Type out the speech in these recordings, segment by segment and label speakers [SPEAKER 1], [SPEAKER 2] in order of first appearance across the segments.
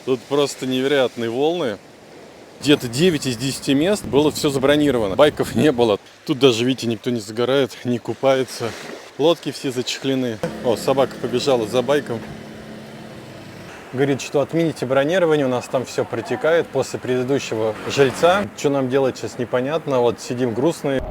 [SPEAKER 1] Тут просто невероятные волны. Где-то 9 из 10 мест было все забронировано. Байков не было. Тут даже, видите, никто не загорает, не купается. Лодки все зачехлены. О, собака побежала за байком. Говорит, что отмените бронирование, у нас там все протекает после предыдущего жильца. Что нам делать сейчас непонятно. Вот сидим грустные.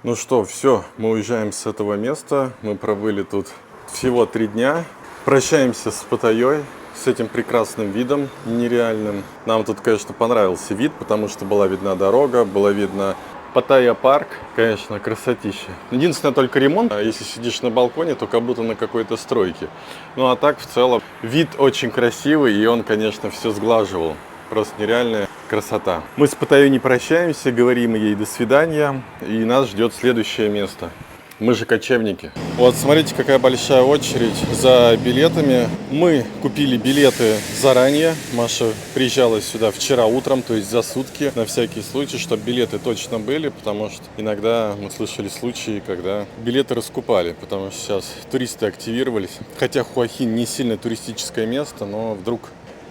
[SPEAKER 1] Ну что, все, мы уезжаем с этого места. Мы пробыли тут всего 3 дня. Прощаемся с Паттайей, с этим прекрасным видом нереальным. Нам тут, конечно, понравился вид, потому что была видна дорога, было видно Паттайя парк. Конечно, красотища. Единственное, только ремонт. Если сидишь на балконе, то как будто на какой-то стройке. Ну а так, в целом, вид очень красивый, и он, конечно, все сглаживал. Просто нереальная красота. Мы с Паттайей не прощаемся, говорим ей до свидания, и нас ждет следующее место. Мы же кочевники. Вот, смотрите, какая большая очередь за билетами. Мы купили билеты заранее. Маша приезжала сюда вчера утром, то есть за сутки, на всякий случай, чтобы билеты точно были, потому что иногда мы слышали случаи, когда билеты раскупали, потому что сейчас туристы активировались. Хотя Хуахин не сильно туристическое место, но вдруг...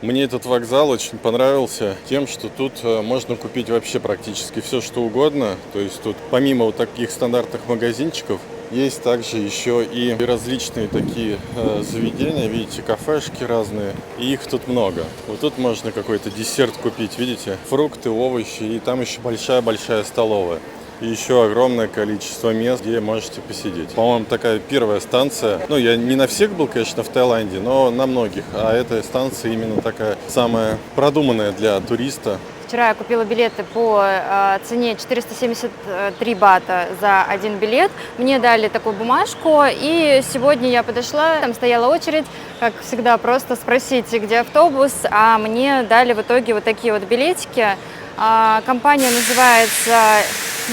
[SPEAKER 1] Мне этот вокзал очень понравился тем, что тут можно купить вообще практически все, что угодно. То есть тут помимо вот таких стандартных магазинчиков, есть также еще и различные такие заведения, видите, кафешки разные, и их тут много. Вот тут можно какой-то десерт купить, видите, фрукты, овощи, и там еще большая-большая столовая. И еще огромное количество мест, где можете посидеть. По-моему, такая первая станция. Ну, я не на всех был, конечно, в Таиланде, но на многих. А эта станция именно такая самая продуманная для туриста.
[SPEAKER 2] Вчера я купила билеты по цене 473 бата за один билет. Мне дали такую бумажку, и сегодня я подошла, там стояла очередь, как всегда, просто спросить, где автобус, а мне дали в итоге вот такие вот билетики. Компания называется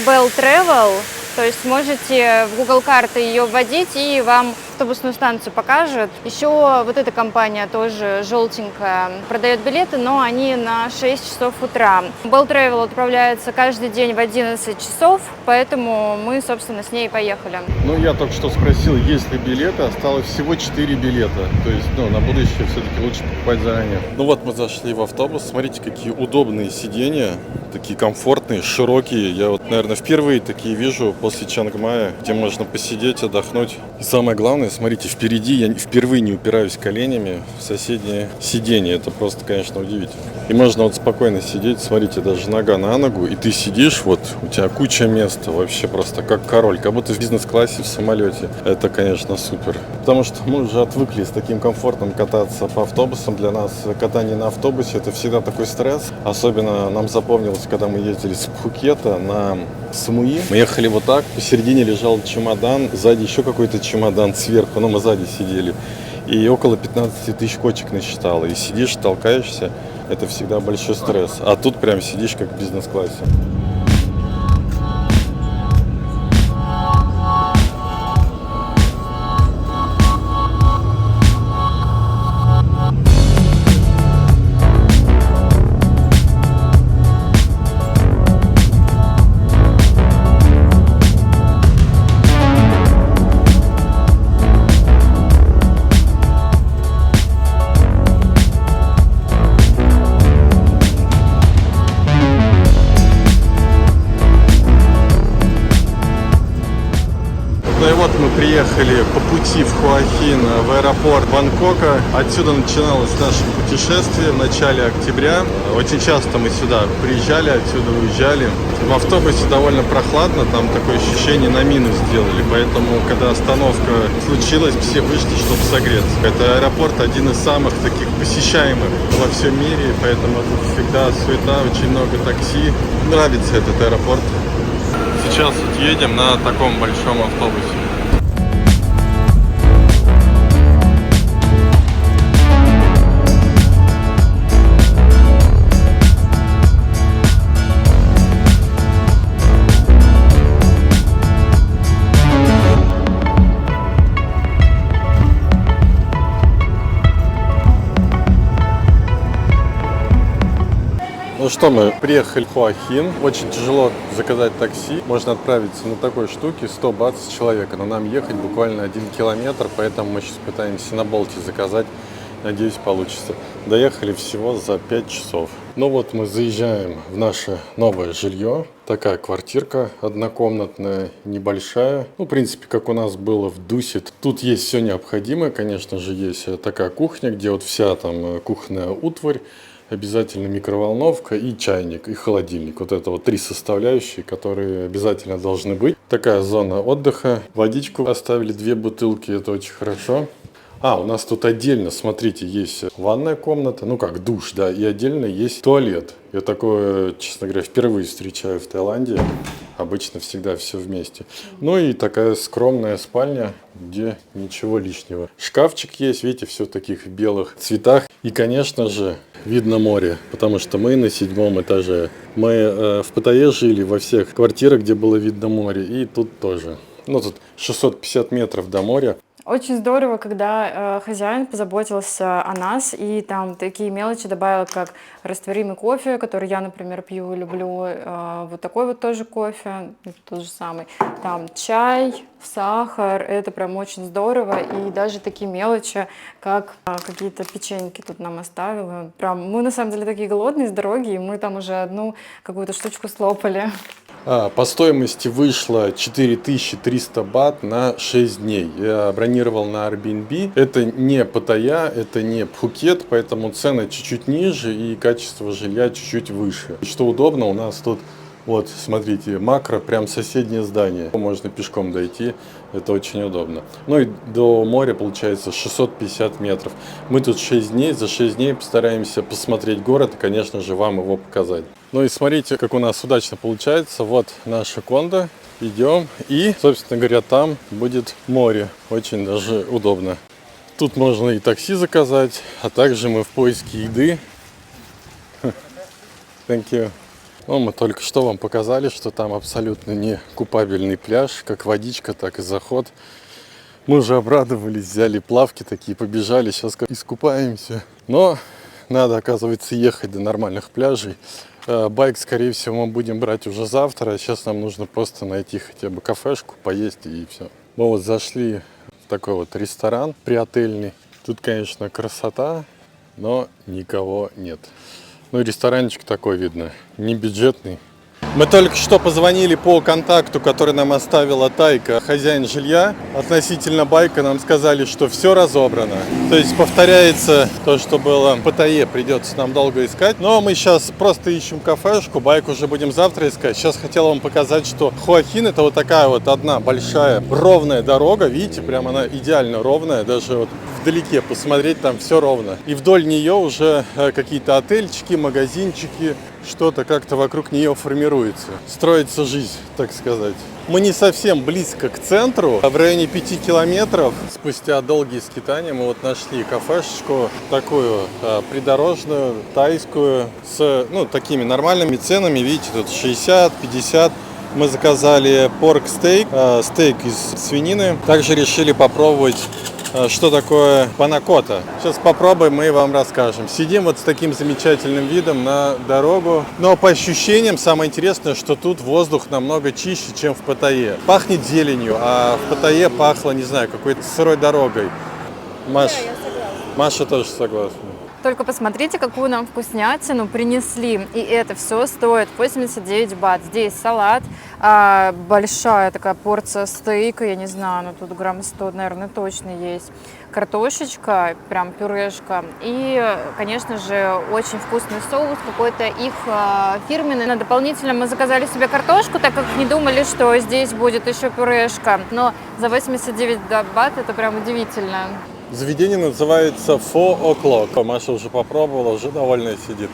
[SPEAKER 2] Bell Travel, то есть можете в Google карты ее вводить, и вам автобусную станцию покажет. Еще вот эта компания тоже желтенькая продает билеты, но они на 6 часов утра. Bell Travel отправляется каждый день в 11 часов, поэтому мы, собственно, с ней поехали.
[SPEAKER 1] Ну, я только что спросил, есть ли билеты, осталось всего 4 билета. То есть, на будущее все-таки лучше покупать заранее. Ну вот мы зашли в автобус, смотрите, какие удобные сиденья, такие комфортные, широкие. Я вот, наверное, впервые такие вижу после Чангмая, где можно посидеть, отдохнуть. И самое главное, смотрите, впереди я впервые не упираюсь коленями в соседнее сиденье. Это просто, конечно, удивительно. И можно вот спокойно сидеть, смотрите, даже нога на ногу, и ты сидишь, вот у тебя куча места, вообще просто как король, как будто в бизнес-классе в самолете. Это, конечно, супер. Потому что мы уже отвыкли с таким комфортом кататься по автобусам. Для нас катание на автобусе — это всегда такой стресс. Особенно нам запомнилось, когда мы ездили с Пхукета на Самуи. Мы ехали вот так, посередине лежал чемодан, сзади еще какой-то чемодан сверху, но мы сзади сидели. И около 15 тысяч кочек насчитало. И сидишь, толкаешься, это всегда большой стресс. А тут прям сидишь как в бизнес-классе. Ну и вот мы приехали по пути в Хуахин в аэропорт Бангкока. Отсюда начиналось наше путешествие в начале октября. Очень часто мы сюда приезжали, отсюда уезжали. В автобусе довольно прохладно, там такое ощущение, на минус сделали. Поэтому, когда остановка случилась, все вышли, чтобы согреться. Это аэропорт один из самых таких посещаемых во всем мире, поэтому тут всегда суета, очень много такси. Нравится этот аэропорт. Сейчас вот едем на таком большом автобусе. Ну что, мы приехали в Хуахин. Очень тяжело заказать такси. Можно отправиться на такой штуке 100 бат с человека. Но нам ехать буквально 1 километр, поэтому мы сейчас пытаемся на Болте заказать Надеюсь, получится. Доехали всего за 5 часов. Ну вот мы заезжаем в наше новое жилье. Такая квартирка однокомнатная, небольшая. Ну, в принципе, как у нас было в Дусит. Тут есть все необходимое. Конечно же, есть такая кухня, где вот вся там кухонная утварь. Обязательно микроволновка и чайник, и холодильник. Вот это вот 3 составляющие, которые обязательно должны быть. Такая зона отдыха. Водичку оставили 2 бутылки, это очень хорошо. У нас тут отдельно, смотрите, есть ванная комната, ну как душ, да, и отдельно есть туалет. Я такое, честно говоря, впервые встречаю в Таиланде. Обычно всегда все вместе. Ну и такая скромная спальня, где ничего лишнего. Шкафчик есть, видите, все в таких белых цветах. И, конечно же, видно море, потому что мы на 7-м этаже. Мы в Паттайе жили во всех квартирах, где было видно море, и тут тоже. Ну, тут 650 метров до моря.
[SPEAKER 2] Очень здорово, когда хозяин позаботился о нас и там такие мелочи добавил, как растворимый кофе, который я, например, пью и люблю. Вот такой вот тоже кофе, тот же самый. Там чай, сахар, это прям очень здорово. И даже такие мелочи, как какие-то печеньки тут нам оставил. Прям мы на самом деле такие голодные с дороги, и мы там уже одну какую-то штучку слопали.
[SPEAKER 1] По стоимости вышло 4300 бат на 6 дней. Я бронировал на Airbnb. Это не Паттайя, это не Пхукет, поэтому цены чуть-чуть ниже и качество жилья чуть-чуть выше. И что удобно, у нас тут, вот, смотрите, макро, прям соседнее здание. Можно пешком дойти, это очень удобно. Ну и до моря получается 650 метров. Мы тут 6 дней, за 6 дней постараемся посмотреть город и, конечно же, вам его показать. Ну и смотрите, как у нас удачно получается. Вот наша кондо. Идем. И, собственно говоря, там будет море. Очень даже удобно. Тут можно и такси заказать, а также мы в поиске еды. Thank you. Ну, мы только что вам показали, что там абсолютно не купабельный пляж. Как водичка, так и заход. Мы уже обрадовались, взяли плавки такие, побежали. Сейчас искупаемся. Но надо, оказывается, ехать до нормальных пляжей. Байк, скорее всего, мы будем брать уже завтра. Сейчас нам нужно просто найти хотя бы кафешку, поесть и все. Мы вот зашли в такой вот ресторан приотельный. Тут, конечно, красота, но никого нет. Ну и ресторанчик такой видно, не бюджетный. Мы только что позвонили по контакту, который нам оставила Тайка, хозяин жилья. Относительно байка нам сказали, что все разобрано. То есть повторяется то, что было в Паттайе, придется нам долго искать. Но мы сейчас просто ищем кафешку, байк уже будем завтра искать. Сейчас хотел вам показать, что Хуахин это вот такая вот одна большая ровная дорога. Видите, прям она идеально ровная, даже вот вдалеке посмотреть там все ровно. И вдоль нее уже какие-то отельчики, магазинчики, что-то как-то вокруг нее формируется. Строится жизнь, так сказать. Мы не совсем близко к центру, а в районе 5 километров. Спустя долгие скитания мы вот нашли кафешечку, такую придорожную, тайскую, с такими нормальными ценами. Видите, тут 60-50. Мы заказали порк-стейк, стейк из свинины. Также решили попробовать, что такое панакота. Сейчас попробуем и вам расскажем. Сидим вот с таким замечательным видом на дорогу. Но по ощущениям самое интересное, что тут воздух намного чище, чем в Паттайе. Пахнет зеленью, а в Паттайе пахло, не знаю, какой-то сырой дорогой. Маша тоже согласна.
[SPEAKER 2] Только посмотрите, какую нам вкуснятину принесли. И это все стоит 89 бат. Здесь салат, большая такая порция стейка, я не знаю, но тут грамм 100, наверное, точно есть. Картошечка, прям пюрешка. И, конечно же, очень вкусный соус, какой-то их фирменный. Дополнительно мы заказали себе картошку, так как не думали, что здесь будет еще пюрешка. Но за 89 бат это прям удивительно.
[SPEAKER 1] Заведение называется 4 O'Clock. Маша уже попробовала, уже довольная сидит.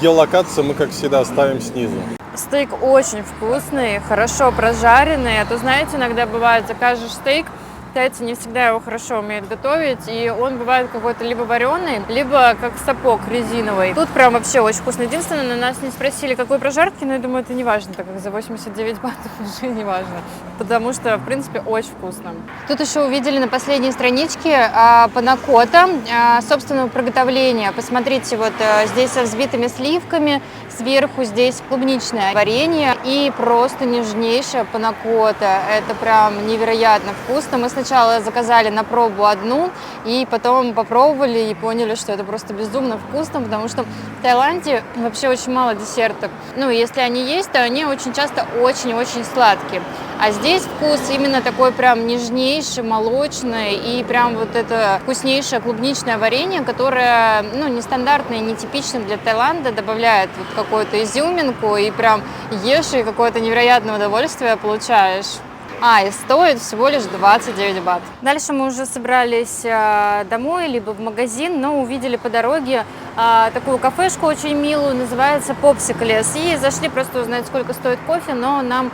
[SPEAKER 1] Геолокацию мы, как всегда, ставим снизу.
[SPEAKER 2] Стейк очень вкусный, хорошо прожаренный. А то, знаете, иногда бывает, закажешь стейк, китайцы не всегда его хорошо умеют готовить, и он бывает какой-то либо вареный, либо как сапог резиновый. Тут прям вообще очень вкусно. Единственное, на нас не спросили, какой прожарки, но я думаю, это не важно, так как за 89 батов уже не важно. потому что, в принципе, очень вкусно. Тут еще увидели на последней страничке панакота собственного приготовления. Посмотрите, вот здесь со взбитыми сливками, сверху здесь клубничное варенье и просто нежнейшая панакота. Это прям невероятно вкусно. Мы сначала заказали на пробу одну, и потом попробовали и поняли, что это просто безумно вкусно, потому что в Таиланде вообще очень мало десертов. Ну, если они есть, то они очень часто очень-очень сладкие. А здесь вкус именно такой прям нежнейший, молочный, и прям вот это вкуснейшее клубничное варенье, которое, ну, нестандартное, нетипичное для Таиланда, добавляет вот какую-то изюминку, и прям ешь, и какое-то невероятное удовольствие получаешь. И стоит всего лишь 29 бат. Дальше мы уже собрались домой, либо в магазин, но увидели по дороге такую кафешку очень милую, называется Popsicles. И зашли просто узнать, сколько стоит кофе, но нам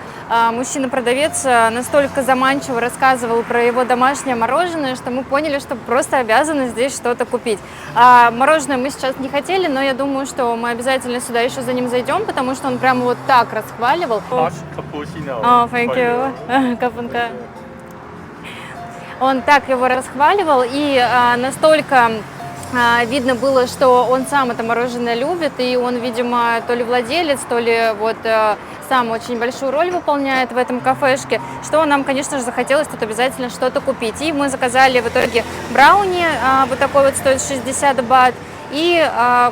[SPEAKER 2] мужчина-продавец настолько заманчиво рассказывал про его домашнее мороженое, что мы поняли, что просто обязаны здесь что-то купить. Мороженое мы сейчас не хотели, но я думаю, что мы обязательно сюда еще за ним зайдем, потому что он прямо вот так расхваливал. Thank you. Капунка. Он так его расхваливал, и настолько видно было, что он сам это мороженое любит, и он, видимо, то ли владелец, то ли вот сам очень большую роль выполняет в этом кафешке, что нам, конечно же, захотелось тут обязательно что-то купить. И мы заказали в итоге брауни, вот такой вот стоит 60 бат, и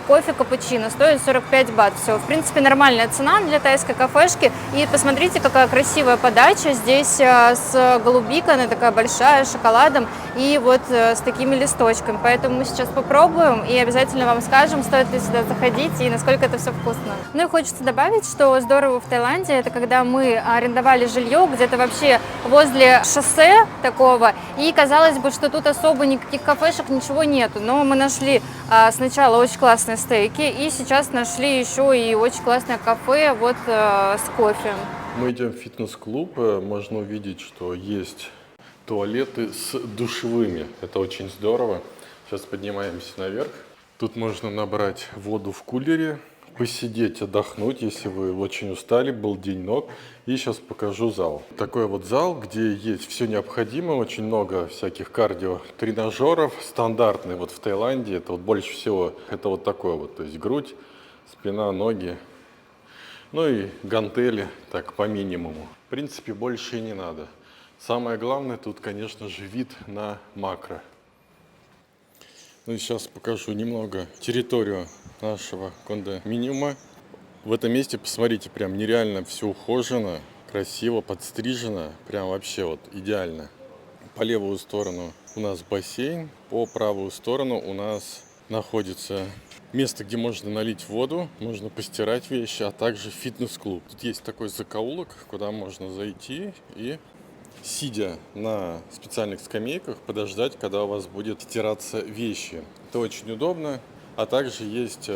[SPEAKER 2] кофе капучино стоит 45 бат. Все, в принципе, нормальная цена для тайской кафешки. И посмотрите, какая красивая подача. Здесь с голубикой, она такая большая, с шоколадом и вот с такими листочками. Поэтому мы сейчас попробуем и обязательно вам скажем, стоит ли сюда заходить и насколько это все вкусно. Ну и хочется добавить, что здорово в Таиланде, это когда мы арендовали жилье где-то вообще возле шоссе такого, и казалось бы, что тут особо никаких кафешек, ничего нету. Но мы нашли сначала очень классные стейки, и сейчас нашли еще и очень классное кафе вот с кофе.
[SPEAKER 1] Мы идем в фитнес-клуб, можно увидеть, что есть туалеты с душевыми. Это очень здорово. Сейчас поднимаемся наверх. Тут можно набрать воду в кулере, посидеть, отдохнуть, если вы очень устали, был денек. И сейчас покажу зал. Такой вот зал, где есть все необходимое, очень много всяких кардио-тренажеров. Стандартный вот в Таиланде, это вот больше всего, это вот такой вот, то есть грудь, спина, ноги. Ну и гантели, так, по минимуму. В принципе, больше и не надо. Самое главное тут, конечно же, вид на макро. Ну и сейчас покажу немного территорию нашего кондоминиума. В этом месте, посмотрите, прям нереально все ухожено, красиво подстрижено, прям вообще вот идеально. По левую сторону у нас бассейн, по правую сторону у нас находится место, где можно налить воду, можно постирать вещи, а также фитнес-клуб. Тут есть такой закоулок, куда можно зайти и, сидя на специальных скамейках, подождать, когда у вас будет стираться вещи. Это очень удобно, а также есть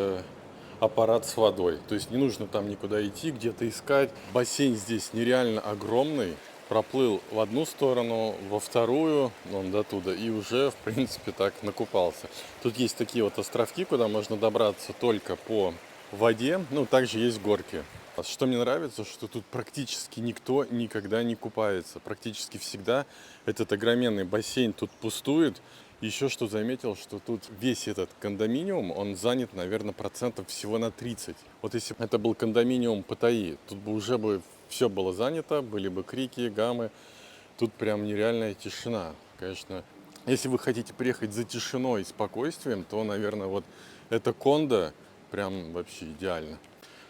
[SPEAKER 1] аппарат с водой. То есть не нужно там никуда идти, где-то искать. Бассейн здесь нереально огромный. Проплыл в одну сторону, во вторую, он до туда, и уже, в принципе, так накупался. Тут есть такие вот островки, куда можно добраться только по воде, ну, также есть горки. Что мне нравится, что тут практически никто никогда не купается. Практически всегда этот огроменный бассейн тут пустует. Еще что заметил, что тут весь этот кондоминиум, он занят, наверное, процентов всего на 30. Вот если бы это был кондоминиум Паттайи, тут бы уже все было занято, были бы крики, гаммы. Тут прям нереальная тишина. Конечно, если вы хотите приехать за тишиной и спокойствием, то, наверное, вот это кондо прям вообще идеально.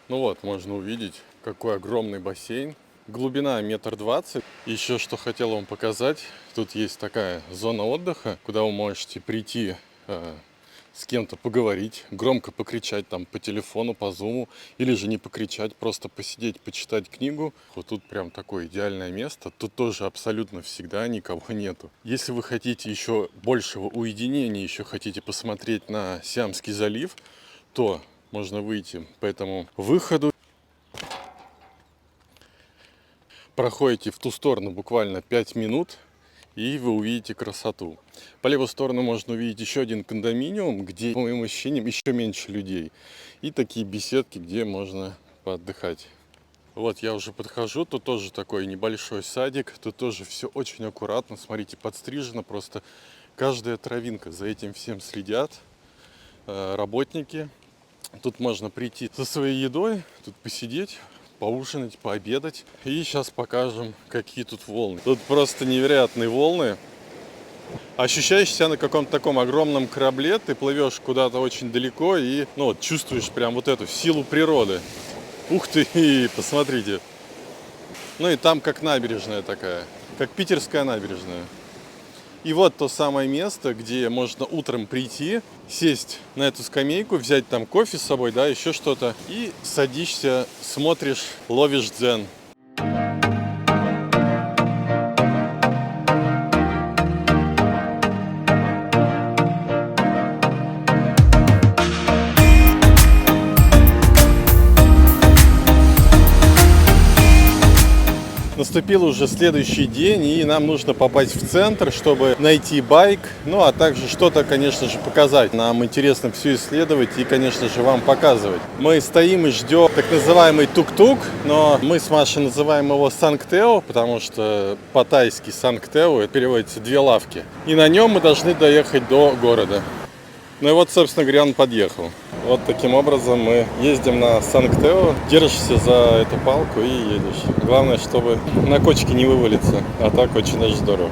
[SPEAKER 1] Ну вот, можно увидеть, какой огромный бассейн. Глубина 1,20 м. Еще что хотел вам показать, тут есть такая зона отдыха, куда вы можете прийти с кем-то поговорить, громко покричать там по телефону, по зуму, или же не покричать, просто посидеть, почитать книгу. Вот тут прям такое идеальное место. Тут тоже абсолютно всегда никого нету. Если вы хотите еще большего уединения, еще хотите посмотреть на Сиамский залив, то можно выйти по этому выходу. Проходите в ту сторону буквально 5 минут, и вы увидите красоту. По левую сторону можно увидеть еще один кондоминиум, где, по моим ощущениям, еще меньше людей. И такие беседки, где можно поотдыхать. Вот я уже подхожу, тут тоже такой небольшой садик, тут тоже все очень аккуратно, смотрите, подстрижено просто каждая травинка, за этим всем следят работники. Тут можно прийти со своей едой, тут посидеть, поужинать, пообедать. И сейчас покажем, какие тут волны. Тут просто невероятные волны. Ощущаешь себя на каком-то таком огромном корабле, ты плывешь куда-то очень далеко и вот, чувствуешь прям вот эту силу природы. Ух ты, посмотрите. Ну и там как набережная такая, как питерская набережная. И вот то самое место, где можно утром прийти, сесть на эту скамейку, взять там кофе с собой, да, еще что-то, и садишься, смотришь, ловишь дзен. Наступил уже следующий день, и нам нужно попасть в центр, чтобы найти байк, ну а также что-то, конечно же, показать. Нам интересно все исследовать и, конечно же, вам показывать. Мы стоим и ждем так называемый тук-тук, но мы с Машей называем его Санктео, потому что по-тайски Санктео переводится «две лавки». И на нем мы должны доехать до города. Ну и вот, собственно говоря, он подъехал. Вот таким образом мы ездим на Санктео, держишься за эту палку и едешь. Главное, чтобы на кочке не вывалиться, а так очень даже здорово.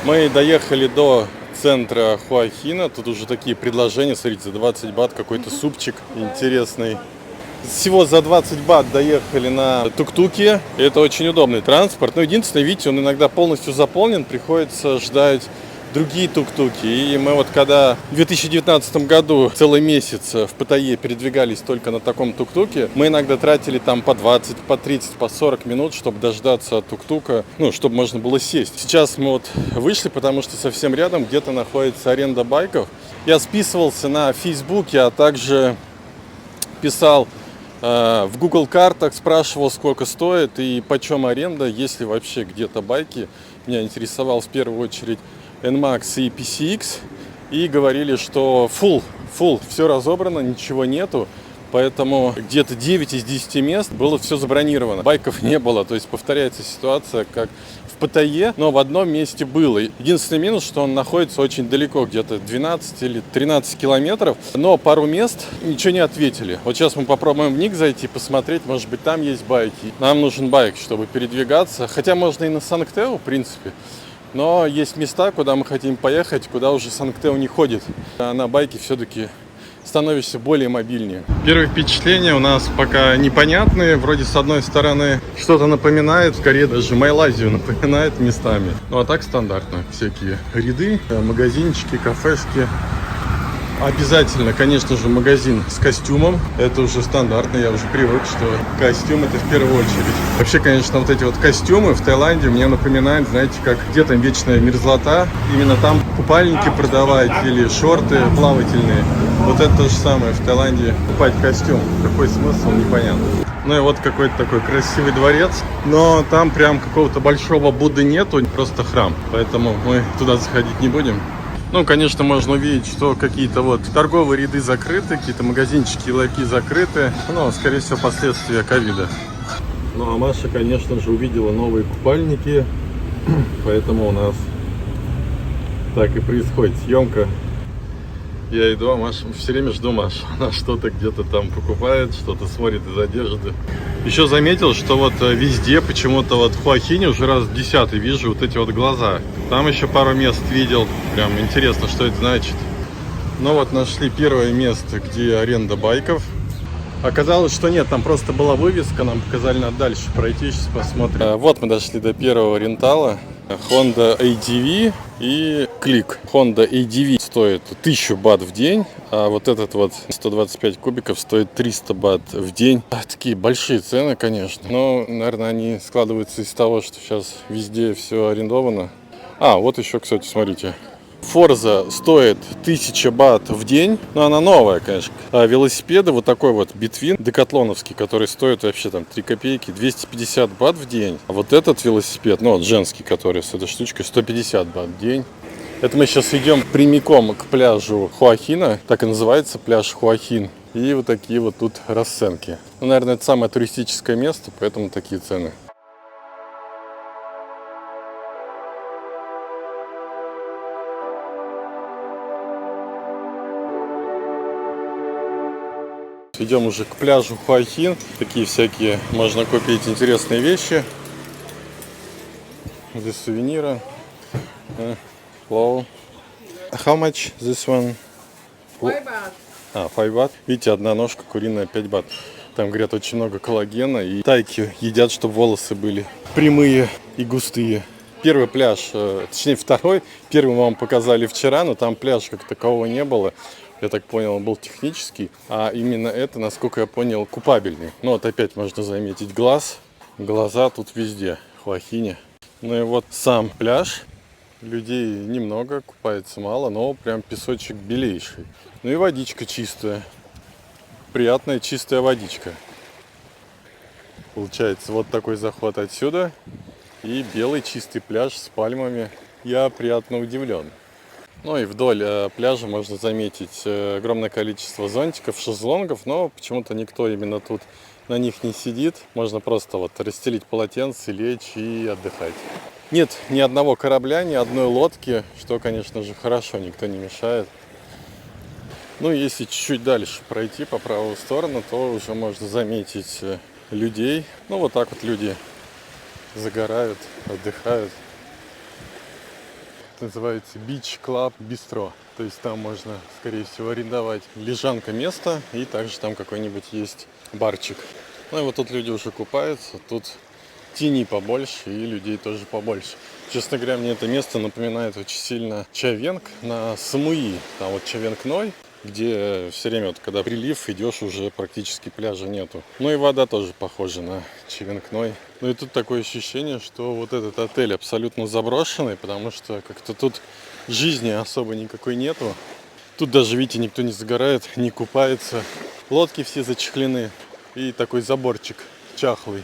[SPEAKER 1] Мы доехали до центра Хуахина. Тут уже такие предложения. Смотрите, за 20 бат какой-то супчик интересный. Всего за 20 бат доехали на тук-туке. Это очень удобный транспорт. Но единственное, видите, он иногда полностью заполнен. Приходится ждать другие тук-туки. И мы вот когда в 2019 году целый месяц в Паттайе передвигались только на таком тук-туке, мы иногда тратили там по 20, по 30, по 40 минут, чтобы дождаться тук-тука, чтобы можно было сесть. Сейчас мы вот вышли, потому что совсем рядом где-то находится аренда байков. Я списывался на Фейсбуке, а также писал в Google картах, спрашивал, сколько стоит и почем аренда, есть ли вообще где-то байки. Меня интересовал в первую очередь NMAX и PCX, и говорили, что full, все разобрано, ничего нету, поэтому где-то 9 из 10 мест было все забронировано, байков не было, то есть повторяется ситуация, как в Паттайе, но в одном месте было. Единственный минус, что он находится очень далеко, где-то 12 или 13 километров, но пару мест ничего не ответили. Вот сейчас мы попробуем в них зайти, посмотреть, может быть там есть байки. Нам нужен байк, чтобы передвигаться, хотя можно и на Санктео, в принципе. Но есть места, куда мы хотим поехать, куда уже Санктео не ходит. А на байке все-таки становишься более мобильнее. Первые впечатления у нас пока непонятные. Вроде с одной стороны что-то напоминает, скорее даже Малайзию напоминает местами. Ну а так стандартно. Всякие ряды, магазинчики, кафешки. Обязательно, конечно же, магазин с костюмом. Это уже стандартно, я уже привык, что костюм это в первую очередь. Вообще, конечно, вот эти вот костюмы в Таиланде мне напоминают, знаете, как где там вечная мерзлота. Именно там купальники продавать или шорты плавательные. Вот это то же самое в Таиланде. Покупать костюм. Какой смысл, непонятно. Ну и вот какой-то такой красивый дворец. Но там прям какого-то большого Будды нету, просто храм. Поэтому мы туда заходить не будем. Ну, конечно, можно увидеть, что какие-то вот торговые ряды закрыты, какие-то магазинчики и ларьки закрыты. Но, скорее всего, последствия ковида. Ну, а Маша, конечно же, увидела новые купальники. Поэтому у нас так и происходит съемка. Я иду, а Маша, все время жду Машу. Она что-то где-то там покупает, что-то смотрит из одежды. Еще заметил, что вот везде почему-то вот в Хуахине уже раз в 10-й вижу вот эти вот глаза. Там еще пару мест видел. Прям интересно, что это значит. Ну вот нашли первое место, где аренда байков. Оказалось, что нет, там просто была вывеска, нам показали, надо дальше пройти, сейчас посмотрим. Вот мы дошли до первого рентала. Honda ADV и Click. Honda ADV стоит 1000 бат в день, а вот этот вот 125 кубиков стоит 300 бат в день. Такие большие цены, конечно, но, наверное, они складываются из того, что сейчас везде все арендовано. Вот еще, кстати, смотрите, Форза стоит 1000 бат в день, но она новая, конечно. А велосипеды вот такой вот Битвин декатлоновский, который стоит вообще там 3 копейки, 250 бат в день. А вот этот велосипед, ну вот женский, который с этой штучкой, 150 бат в день. Это мы сейчас идем прямиком к пляжу Хуахина, так и называется пляж Хуахин. И вот такие вот тут расценки. Ну, наверное, это самое туристическое место, поэтому такие цены. Идем уже к пляжу Хуахин. Такие всякие можно купить интересные вещи. Здесь сувениры. Hello. How much this one?
[SPEAKER 3] 5 baht.
[SPEAKER 1] 5 бат. Видите, одна ножка куриная 5 бат. Там, говорят, очень много коллагена. И тайки едят, чтобы волосы были прямые и густые. Первый пляж, точнее второй. Первый мы вам показали вчера, но там пляжа как такового не было. Я так понял, он был технический. А именно это, насколько я понял, купабельный. Ну вот опять можно заметить глаз. Глаза тут везде. В Хуахине. Ну и вот сам пляж. Людей немного, купается мало, но прям песочек белейший. Ну и водичка чистая. Приятная чистая водичка. Получается вот такой заход отсюда. И белый чистый пляж с пальмами. Я приятно удивлен. Ну и вдоль пляжа можно заметить огромное количество зонтиков, шезлонгов, но почему-то никто именно тут на них не сидит. Можно просто вот расстелить полотенце, лечь и отдыхать. Нет ни одного корабля, ни одной лодки, что, конечно же, хорошо, никто не мешает. Ну, если чуть-чуть дальше пройти по правую сторону, то уже можно заметить людей. Ну, вот так вот люди загорают, отдыхают. Это называется Beach Club Bistro. То есть там можно, скорее всего, арендовать лежанка место, и также там какой-нибудь есть барчик. Ну и вот тут люди уже купаются, тут тени побольше и людей тоже побольше. Честно говоря, мне это место напоминает очень сильно Чавенг на Самуи. Там вот Чавенг-Ной, где все время, вот, когда прилив, идешь, уже практически пляжа нету. Ну и вода тоже похожа на Чавенг-Ной. Ну и тут такое ощущение, что вот этот отель абсолютно заброшенный, потому что как-то тут жизни особо никакой нету. Тут даже, видите, никто не загорает, не купается. Лодки все зачехлены. И такой заборчик чахлый.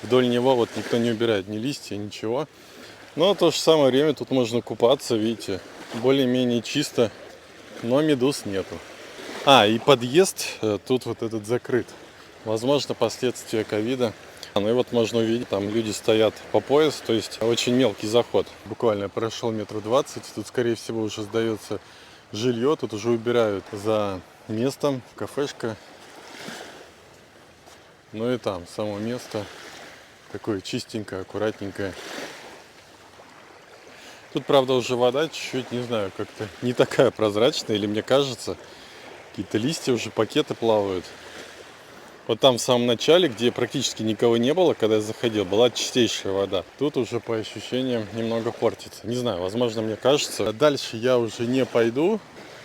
[SPEAKER 1] Вдоль него вот никто не убирает ни листья, ничего. Но в то же самое время тут можно купаться, видите, более-менее чисто, но медуз нету. И подъезд тут вот этот закрыт. Возможно, последствия ковида. Ну и вот можно увидеть, там люди стоят по пояс, то есть очень мелкий заход. Буквально прошел 20 метров. Тут, скорее всего, уже сдается жилье, тут уже убирают за местом, кафешка. Ну и там само место такое чистенькое, аккуратненькое. Тут, правда, уже вода чуть-чуть, не знаю, как-то не такая прозрачная, или мне кажется, какие-то листья уже, пакеты плавают. Вот там в самом начале, где практически никого не было, когда я заходил, была чистейшая вода. Тут уже по ощущениям немного портится. Не знаю, возможно, мне кажется. Дальше я уже не пойду,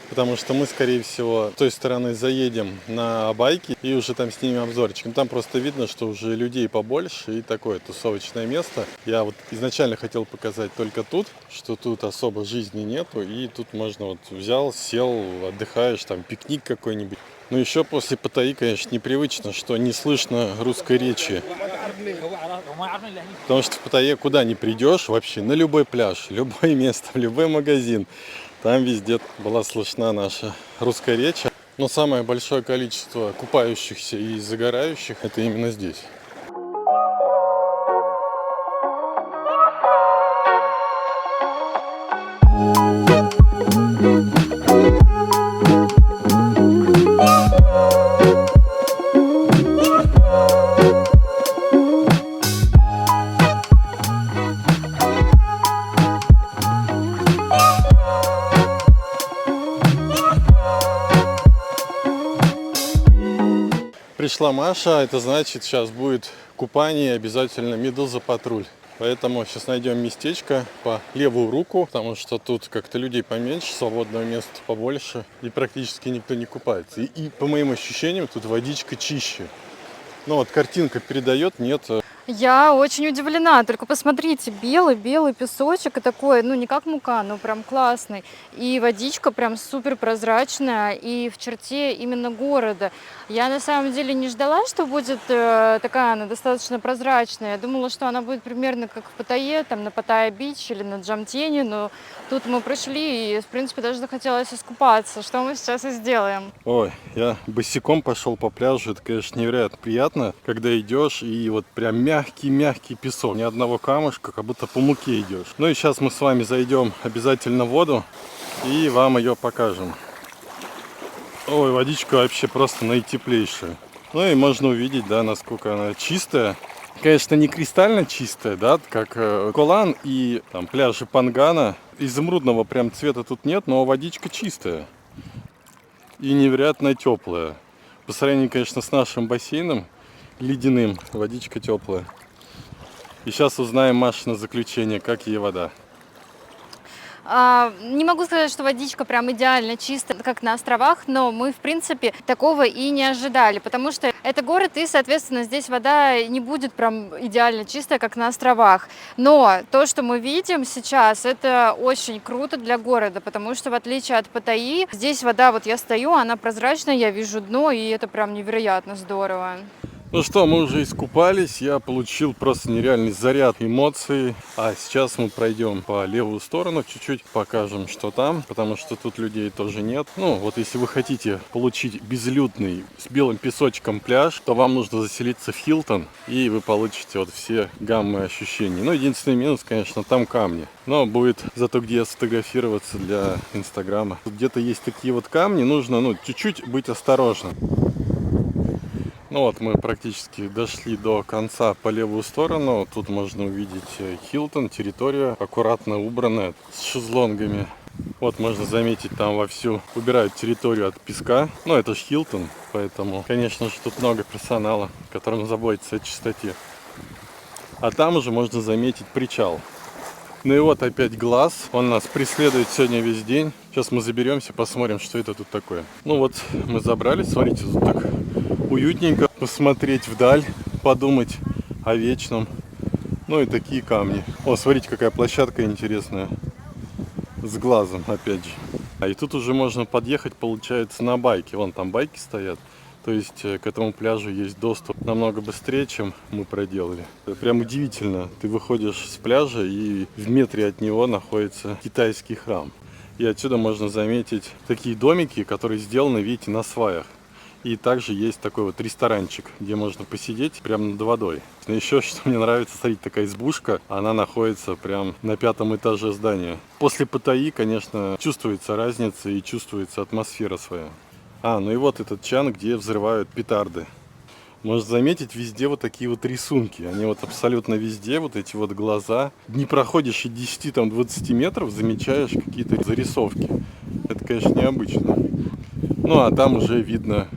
[SPEAKER 1] потому что мы, скорее всего, с той стороны заедем на байке и уже там снимем обзорчик. Там просто видно, что уже людей побольше и такое тусовочное место. Я вот изначально хотел показать только тут, что тут особо жизни нету. И тут можно вот взял, сел, отдыхаешь, там пикник какой-нибудь. Но еще после Паттайи, конечно, непривычно, что не слышно русской речи. Потому что в Паттайе куда ни придешь, вообще на любой пляж, любое место, любой магазин, там везде была слышна наша русская речь. Но самое большое количество купающихся и загорающих это именно здесь. Пришла Маша, это значит, сейчас будет купание, обязательно медуза патруль. Поэтому сейчас найдем местечко по левую руку, потому что тут как-то людей поменьше, свободного места побольше и практически никто не купается. И по моим ощущениям тут водичка чище. Ну вот картинка передает, нет.
[SPEAKER 2] Я очень удивлена, только посмотрите, белый-белый песочек и такой, ну не как мука, но прям классный. И водичка прям супер прозрачная и в черте именно города. Я на самом деле не ждала, что будет такая она достаточно прозрачная. Я думала, что она будет примерно как в Паттайе, там на Паттайя-Бич или на Джамтене, но тут мы пришли и, в принципе, даже захотелось искупаться, что мы сейчас и сделаем.
[SPEAKER 1] Ой, я босиком пошел по пляжу. Это, конечно, невероятно приятно, когда идешь и вот прям мягкий-мягкий песок. Ни одного камушка, как будто по муке идешь. Ну и сейчас мы с вами зайдем обязательно в воду и вам ее покажем. Ой, водичка вообще просто наитеплейшая. Ну и можно увидеть, да, насколько она чистая. Конечно, не кристально чистая, да, как Колан и там пляжи Пангана. Изумрудного прям цвета тут нет, но водичка чистая. И невероятно теплая. По сравнению, конечно, с нашим бассейном ледяным, водичка теплая. И сейчас узнаем Машина заключение, как ей вода.
[SPEAKER 2] Не могу сказать, что водичка прям идеально чистая, как на островах, но мы, в принципе, такого и не ожидали, потому что это город, и, соответственно, здесь вода не будет прям идеально чистая, как на островах. Но то, что мы видим сейчас, это очень круто для города, потому что, в отличие от Паттайи, здесь вода, вот я стою, она прозрачная, я вижу дно, и это прям невероятно здорово.
[SPEAKER 1] Ну что, мы уже искупались, я получил просто нереальный заряд эмоций. А сейчас мы пройдем по левую сторону чуть-чуть, покажем, что там, потому что тут людей тоже нет. Ну, вот если вы хотите получить безлюдный с белым песочком пляж, то вам нужно заселиться в Хилтон, и вы получите вот все гаммы ощущений. Ну, единственный минус, конечно, там камни. Но будет зато где сфотографироваться для Инстаграма. Где-то есть такие вот камни, нужно, ну, чуть-чуть быть осторожным. Ну вот мы практически дошли до конца по левую сторону. Тут можно увидеть Хилтон, территория аккуратно убранная с шезлонгами. Вот можно заметить, там вовсю убирают территорию от песка. Ну это ж Хилтон, поэтому, конечно же, тут много персонала, которым заботится о чистоте. А там уже можно заметить причал. Ну и вот опять глаз, он нас преследует сегодня весь день. Сейчас мы заберемся, посмотрим, что это тут такое. Ну вот мы забрались, смотрите, тут так уютненько посмотреть вдаль, подумать о вечном. Ну и такие камни. О, смотрите, какая площадка интересная. С глазом, опять же. А и тут уже можно подъехать, получается, на байке. Вон там байки стоят. То есть к этому пляжу есть доступ намного быстрее, чем мы проделали. Прям удивительно. Ты выходишь с пляжа, и в метре от него находится китайский храм. И отсюда можно заметить такие домики, которые сделаны, видите, на сваях. И также есть такой вот ресторанчик, где можно посидеть прямо над водой. Еще что мне нравится, смотрите, такая избушка, она находится прям на 5-м этаже здания. После Паттайи, конечно, чувствуется разница и чувствуется атмосфера своя. Ну и вот этот чан, где взрывают петарды. Можно заметить везде вот такие вот рисунки. Они вот абсолютно везде, вот эти вот глаза. Не проходишь и 10-20 метров, замечаешь какие-то зарисовки. Это, конечно, необычно. Ну а там уже видно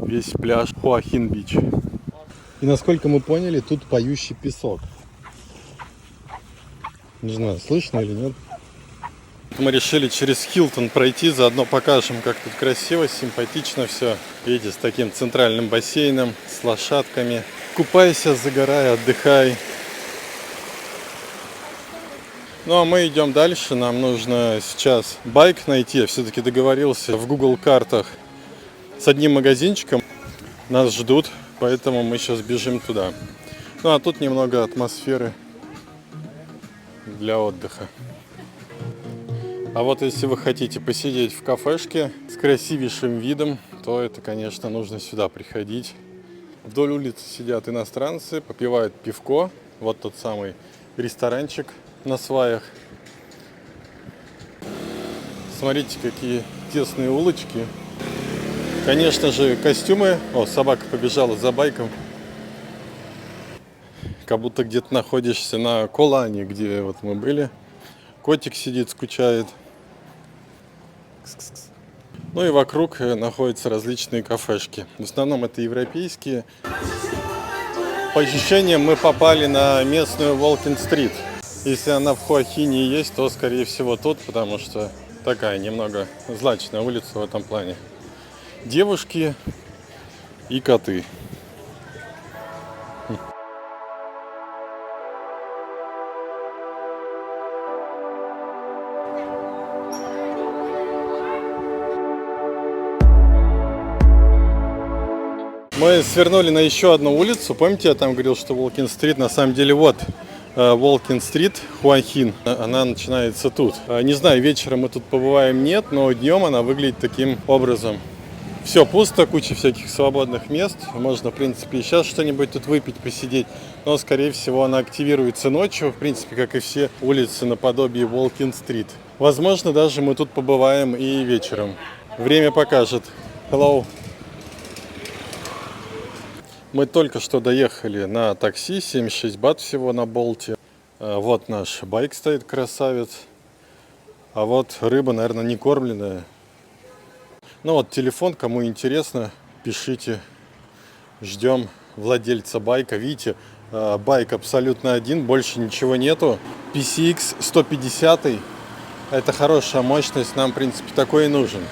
[SPEAKER 1] весь пляж Хуахин-Бич. И насколько мы поняли, тут поющий песок. Не знаю, слышно или нет. Мы решили через Хилтон пройти, заодно покажем, как тут красиво, симпатично все. Видите, с таким центральным бассейном, с лошадками. Купайся, загорай, отдыхай. Ну а мы идем дальше, нам нужно сейчас байк найти. Я все-таки договорился в Google картах с одним магазинчиком. Нас ждут, поэтому мы сейчас бежим туда. Ну а тут немного атмосферы для отдыха. А вот если вы хотите посидеть в кафешке с красивейшим видом, то это, конечно, нужно сюда приходить. Вдоль улицы сидят иностранцы, попивают пивко. Вот тот самый ресторанчик на сваях. Смотрите, какие тесные улочки. Конечно же, костюмы. О, собака побежала за байком. Как будто где-то находишься на Колане, где вот мы были. Котик сидит, скучает. Ну и вокруг находятся различные кафешки. В основном это европейские. По ощущениям, мы попали на местную Walking-стрит. Если она в Хуахине есть, то скорее всего тут, потому что такая немного злачная улица в этом плане. Девушки и коты. Мы свернули на еще одну улицу. Помните, я там говорил, что Волкин-стрит? На самом деле вот Волкин-стрит, Хуахин. Она начинается тут. Не знаю, вечером мы тут побываем, нет, но днем она выглядит таким образом. Все пусто, куча всяких свободных мест. Можно, в принципе, и сейчас что-нибудь тут выпить, посидеть. Но, скорее всего, она активируется ночью, в принципе, как и все улицы наподобие Волкин-стрит. Возможно, даже мы тут побываем и вечером. Время покажет. Hello. Мы только что доехали на такси, 76 бат всего на Болте. Вот наш байк стоит, красавец. А вот рыба, наверное, не кормленная. Ну вот телефон, кому интересно, пишите. Ждем владельца байка. Видите, байк абсолютно один, больше ничего нету. PCX 150, это хорошая мощность, нам в принципе такой и нужен.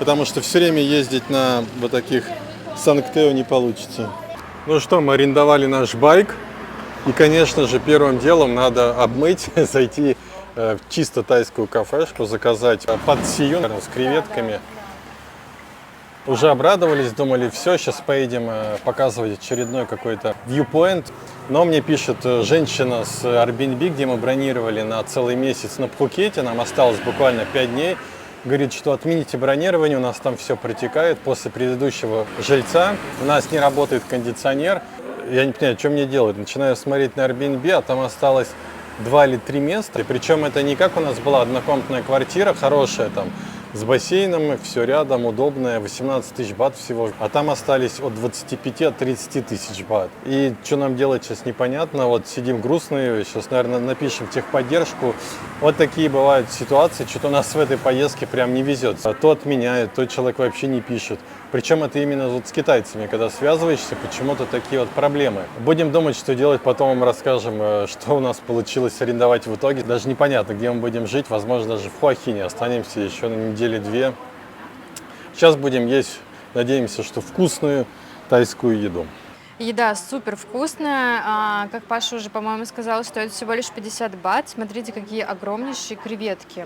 [SPEAKER 1] Потому что все время ездить на вот таких Сангтео не получится. Ну что, мы арендовали наш байк. И, конечно же, первым делом надо обмыть, зайти в чисто тайскую кафешку, заказать пад сию с креветками. Уже обрадовались, думали, все, сейчас поедем показывать очередной какой-то viewpoint. Но мне пишет женщина с Airbnb, где мы бронировали на целый месяц на Пхукете, нам осталось буквально 5 дней. Говорит, что отмените бронирование, у нас там все протекает после предыдущего жильца. У нас не работает кондиционер. Я не понимаю, что мне делать. Начинаю смотреть на Airbnb, а там осталось 2 или 3 места. И причем это не как у нас была однокомнатная квартира, хорошая там, с бассейном, все рядом, удобное, 18 тысяч бат всего. А там остались от 25 от 30 тысяч бат. И что нам делать сейчас непонятно. Вот сидим грустные, сейчас, наверное, напишем в техподдержку. Вот такие бывают ситуации, что-то у нас в этой поездке прям не везет. То отменяет, то человек вообще не пишет. Причем это именно вот с китайцами, когда связываешься, почему-то такие вот проблемы. Будем думать, что делать, потом вам расскажем, что у нас получилось арендовать в итоге. Даже непонятно, где мы будем жить, возможно, даже в Хуахине останемся еще на недели-две. Сейчас будем есть, надеемся, что вкусную тайскую еду.
[SPEAKER 2] Еда супер вкусная. Как Паша уже, по-моему, сказал, стоит всего лишь 50 бат. Смотрите, какие огромнейшие креветки.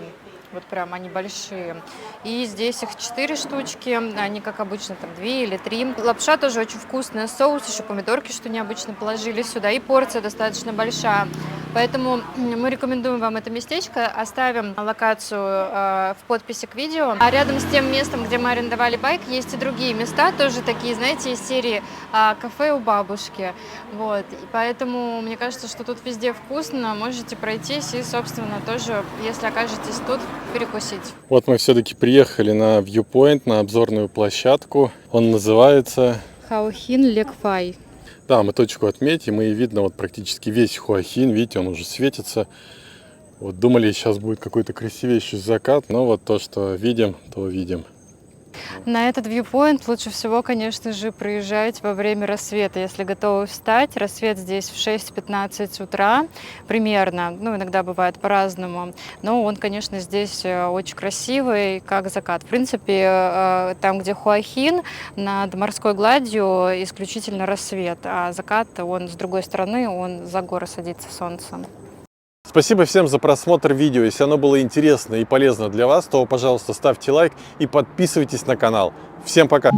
[SPEAKER 2] Вот прям они большие. И здесь их 4 штучки, они, как обычно, там 2 или 3. Лапша тоже очень вкусная, соус, еще помидорки, что необычно, положили сюда. И порция достаточно большая. Поэтому мы рекомендуем вам это местечко. Оставим локацию в подписи к видео. А рядом с тем местом, где мы арендовали байк, есть и другие места, тоже такие, знаете, из серии кафе у бабушки. Вот. И поэтому мне кажется, что тут везде вкусно. Можете пройтись и, собственно, тоже, если окажетесь тут, перекусить.
[SPEAKER 1] Вот мы все-таки приехали на viewpoint, на обзорную площадку. Он называется
[SPEAKER 2] Хаохин Лекфай.
[SPEAKER 1] Да, мы точку отметим, и видно вот практически весь Хуахин, видите, он уже светится. Вот думали, сейчас будет какой-то красивейший закат, но вот то, что видим, то видим.
[SPEAKER 2] На этот viewpoint лучше всего, конечно же, проезжать во время рассвета, если готовы встать. Рассвет здесь в 6:15 утра примерно, ну, иногда бывает по-разному, но он, конечно, здесь очень красивый, как закат. В принципе, там, где Хуахин, над морской гладью исключительно рассвет, а закат, он с другой стороны, он за горы садится солнцем.
[SPEAKER 1] Спасибо всем за просмотр видео. Если оно было интересно и полезно для вас, то, пожалуйста, ставьте лайк и подписывайтесь на канал. Всем пока!